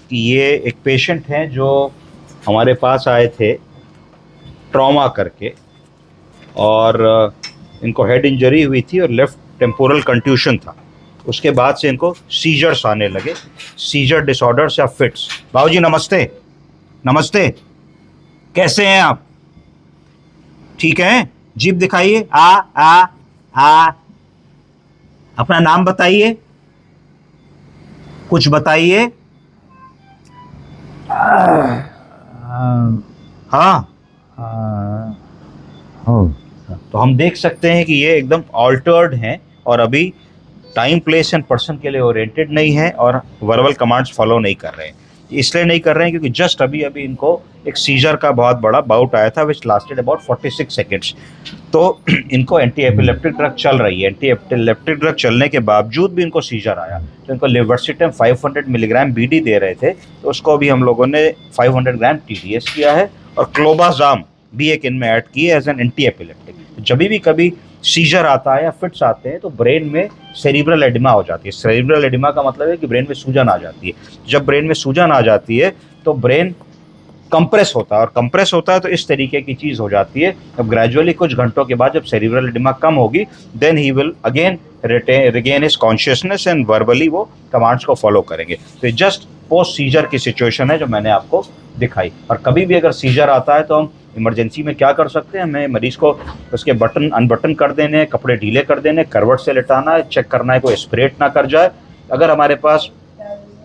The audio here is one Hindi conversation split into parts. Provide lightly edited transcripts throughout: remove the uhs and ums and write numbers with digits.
कि ये एक पेशेंट हैं जो हमारे पास आए थे ट्रॉमा करके, और इनको हेड इंजरी हुई थी और लेफ्ट टेम्पोरल कंट्यूशन था। उसके बाद से इनको सीजर्स आने लगे, सीजर डिसऑर्डर्स या फिट्स। बाबूजी नमस्ते। नमस्ते, कैसे हैं आप? ठीक हैं? जीभ दिखाइए। आ अपना नाम बताइए, कुछ बताइए। हाँ, तो हम देख सकते हैं कि ये एकदम ऑल्टर्ड हैं और अभी टाइम, प्लेस एंड पर्सन के लिए ओरिएंटेड नहीं है और वर्बल कमांड्स फॉलो नहीं कर रहे हैं। इसलिए नहीं कर रहे हैं क्योंकि जस्ट अभी अभी इनको एक सीजर का बहुत बड़ा बाउट आया था विच लास्टेड अबाउट 46 सेकेंड्स। तो इनको एंटी एपिलेप्टिक ड्रग चल रही है। एंटी एपिलेप्टिक ड्रग चलने के बावजूद भी इनको सीजर आया, तो इनको लेवर्सिटम 500 मिलीग्राम बीडी दे रहे थे, तो उसको भी हम लोगों ने 500 ग्राम टीडीएस किया है और क्लोबाजाम भी एक इनमें ऐड की है एज एन एंटी एपिलेप्टिक। जब भी कभी सीजर आता है या फिट्स आते हैं तो ब्रेन में सेरिब्रल एडिमा हो जाती है। सेरिब्रल एडिमा का मतलब है कि ब्रेन में सूजन आ जाती है। जब ब्रेन में सूजन आ जाती है तो ब्रेन कंप्रेस होता है, और कंप्रेस होता है तो इस तरीके की चीज़ हो जाती है। अब ग्रेजुअली कुछ घंटों के बाद जब सेरिब्रल एडिमा कम होगी, then he will again regain his consciousness and verbally वो कमांड्स को फॉलो करेंगे। तो जस्ट पोस्ट सीजर की सिचुएशन है जो मैंने आपको दिखाई। और कभी भी अगर सीजर आता है तो हम इमरजेंसी में क्या कर सकते हैं, हमें मरीज को उसके बटन अनबटन कर देने, कपड़े ढीले कर देने, करवट से लेटाना है, चेक करना है कोई स्प्रेट ना कर जाए। अगर हमारे पास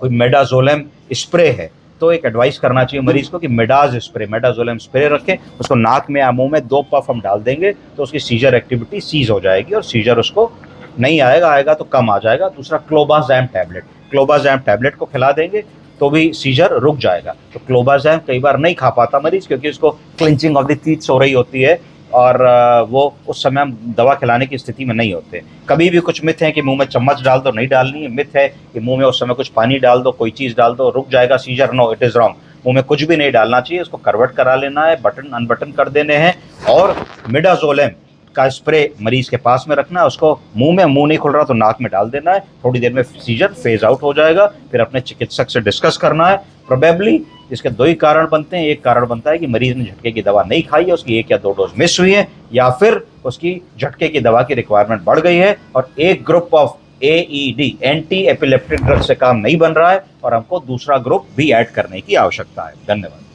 कोई मेडाजोलेम स्प्रे है तो एक एडवाइस करना चाहिए मरीज को कि मेडाजोलेम स्प्रे रखें, उसको नाक में या मुंह में 2 पफ हम डाल देंगे तो उसकी सीजर एक्टिविटी सीज हो जाएगी और सीजर उसको नहीं आएगा तो कम आ जाएगा। दूसरा क्लोबाजैम टैबलेट को खिला देंगे तो भी सीजर रुक जाएगा। तो क्लोबाजैम कई बार नहीं खा पाता मरीज क्योंकि उसको क्लिंचिंग ऑफ द टीथ हो रही होती है और वो उस समय हम दवा खिलाने की स्थिति में नहीं होते। कभी भी कुछ मिथ है कि मुंह में चम्मच डाल दो, नहीं डालनी है। मिथ है कि मुंह में उस समय कुछ पानी डाल दो, कोई चीज़ डाल दो, रुक जाएगा seizure. No, it is wrong. मुंह में कुछ भी नहीं डालना चाहिए, उसको करवट करा लेना है, बटन अनबटन कर देने हैं और मिडाजोलेम का स्प्रे मरीज के पास में रखना है। उसको मुंह नहीं खुल रहा तो नाक में डाल देना है। थोड़ी देर में सीजर फेज आउट हो जाएगा। फिर अपने चिकित्सक से डिस्कस करना है। प्रोबेबली इसके 2 ही कारण बनते हैं। एक कारण बनता है कि मरीज ने झटके की दवा नहीं खाई है, उसकी 1 या 2 डोज मिस हुई है, या फिर उसकी झटके की दवा की रिक्वायरमेंट बढ़ गई है और एक group of AED anti epileptic drug से काम नहीं बन रहा है और हमको दूसरा ग्रुप भी ऐड करने की आवश्यकता है। धन्यवाद।